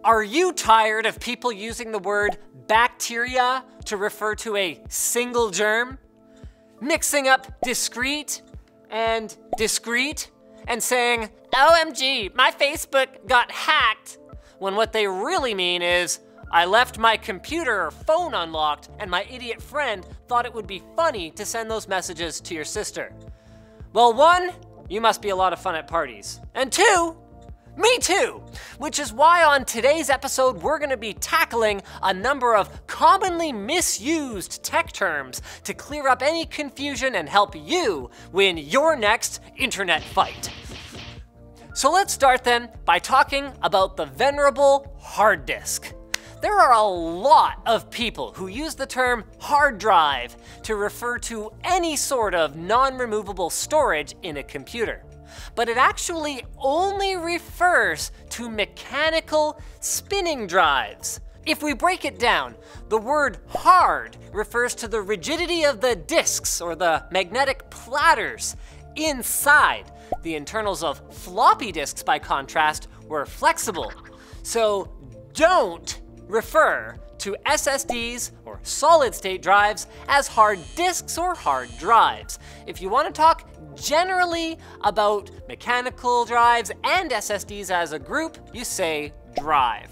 Are you tired of people using the word bacteria to refer to a single germ? Mixing up discrete and discrete and saying, OMG, my Facebook got hacked, when what they really mean is, I left my computer or phone unlocked and my idiot friend thought it would be funny to send those messages to your sister. Well, one, you must be a lot of fun at parties. And two, me too! Which is why on today's episode, we're gonna be tackling a number of commonly misused tech terms to clear up any confusion and help you win your next internet fight. So let's start then by talking about the venerable hard disk. There are a lot of people who use the term hard drive to refer to any sort of non-removable storage in a computer. But it actually only refers to mechanical spinning drives. If we break it down, the word hard refers to the rigidity of the disks or the magnetic platters inside. The internals of floppy disks, by contrast, were flexible. So don't refer to SSDs or solid-state drives as hard disks or hard drives. If you want to talk generally about mechanical drives and SSDs as a group, you say drive.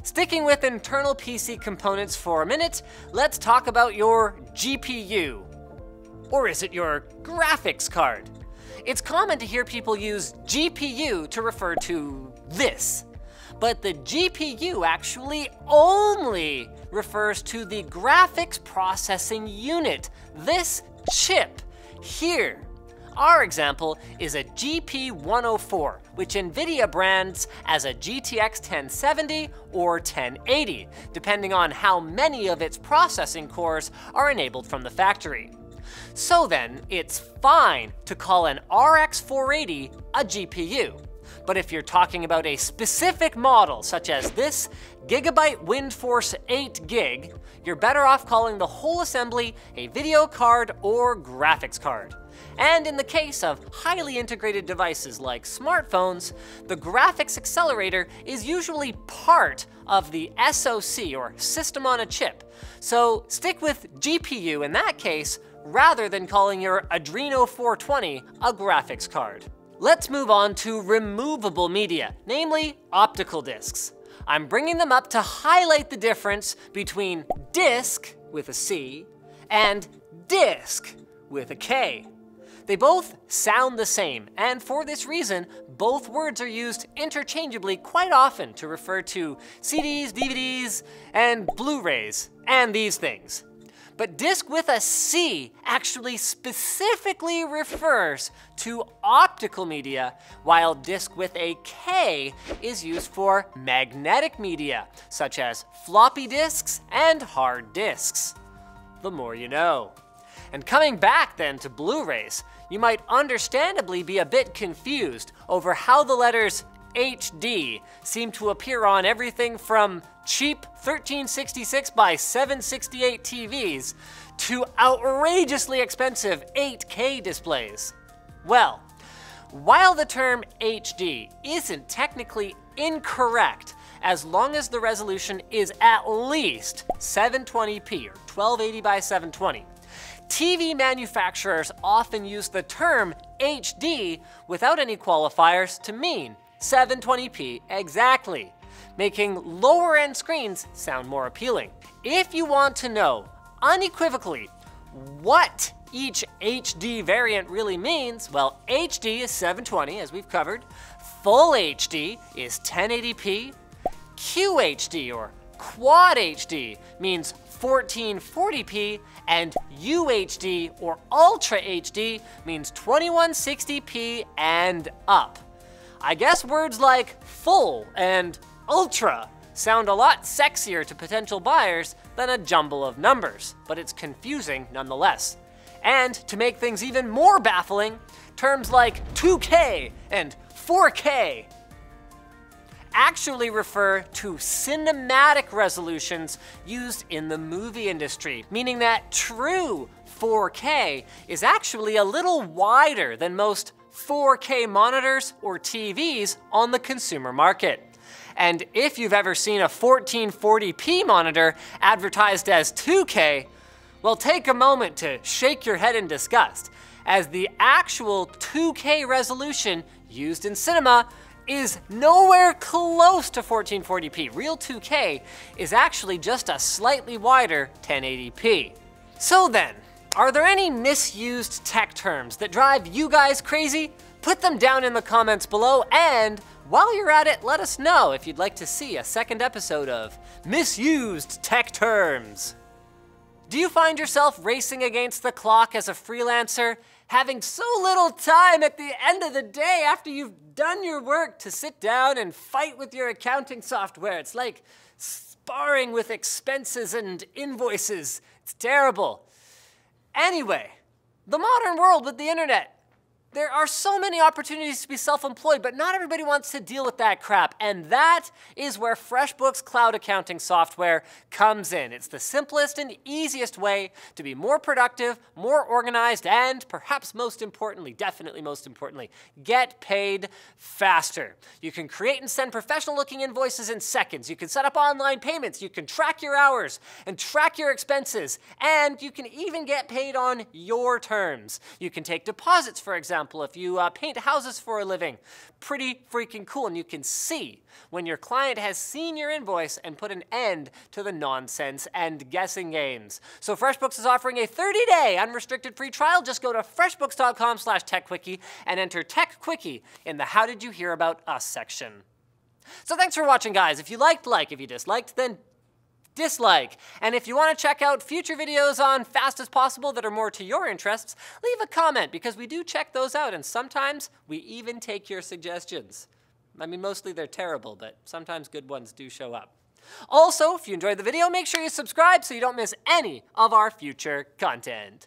Sticking with internal PC components for a minute, let's talk about your GPU. Or is it your graphics card? It's common to hear people use GPU to refer to this. But the GPU actually only refers to the graphics processing unit, this chip here. Our example is a GP104, which NVIDIA brands as a GTX 1070 or 1080, depending on how many of its processing cores are enabled from the factory. So then, it's fine to call an RX 480 a GPU. But if you're talking about a specific model, such as this Gigabyte WindForce 8 gig, you're better off calling the whole assembly a video card or graphics card. And in the case of highly integrated devices like smartphones, the graphics accelerator is usually part of the SoC, or system on a chip. So stick with GPU in that case, rather than calling your Adreno 420 a graphics card. Let's move on to removable media, namely optical discs. I'm bringing them up to highlight the difference between disk with a C and disc with a K. They both sound the same, and for this reason, both words are used interchangeably quite often to refer to CDs, DVDs, and Blu-rays, and these things. But disc with a C actually specifically refers to optical media, while disc with a K is used for magnetic media, such as floppy disks and hard disks. The more you know. And coming back then to Blu-rays, you might understandably be a bit confused over how the letters HD seem to appear on everything from cheap 1366 by 768 TVs to outrageously expensive 8K displays. Well, while the term HD isn't technically incorrect, as long as the resolution is at least 720p or 1280 by 720, TV manufacturers often use the term HD without any qualifiers to mean 720p exactly, making lower-end screens sound more appealing. If you want to know unequivocally what each HD variant really means, well, HD is 720, as we've covered, Full HD is 1080p, QHD or Quad HD means 1440p, and UHD or Ultra HD means 2160p and up. I guess words like full and ultra sound a lot sexier to potential buyers than a jumble of numbers, but it's confusing nonetheless. And to make things even more baffling, terms like 2K and 4K actually refer to cinematic resolutions used in the movie industry, meaning that true 4K is actually a little wider than most 4K monitors or TVs on the consumer market. And if you've ever seen a 1440p monitor advertised as 2K, well, take a moment to shake your head in disgust, as the actual 2K resolution used in cinema is nowhere close to 1440p. Real 2K is actually just a slightly wider 1080p. So then, are there any misused tech terms that drive you guys crazy? Put them down in the comments below, and while you're at it, let us know if you'd like to see a second episode of Misused Tech Terms. Do you find yourself racing against the clock as a freelancer, having so little time at the end of the day after you've done your work to sit down and fight with your accounting software? It's like sparring with expenses and invoices. It's terrible. Anyway, the modern world with the internet. There are so many opportunities to be self-employed, but not everybody wants to deal with that crap. And that is where FreshBooks cloud accounting software comes in. It's the simplest and easiest way to be more productive, more organized, and perhaps most importantly, definitely most importantly, get paid faster. You can create and send professional-looking invoices in seconds. You can set up online payments. You can track your hours and track your expenses. And you can even get paid on your terms. You can take deposits, for example, if you paint houses for a living. Pretty freaking cool, and you can see when your client has seen your invoice and put an end to the nonsense and guessing games. So FreshBooks is offering a 30-day unrestricted free trial. Just go to freshbooks.com/techquickie and enter TechQuickie in the How Did You Hear About Us section. So thanks for watching, guys. If you liked, like. If you disliked, then dislike. And if you want to check out future videos on Fast as Possible that are more to your interests, leave a comment, because we do check those out, and sometimes we even take your suggestions. I mean, mostly they're terrible, but sometimes good ones do show up. Also, if you enjoyed the video, make sure you subscribe so you don't miss any of our future content.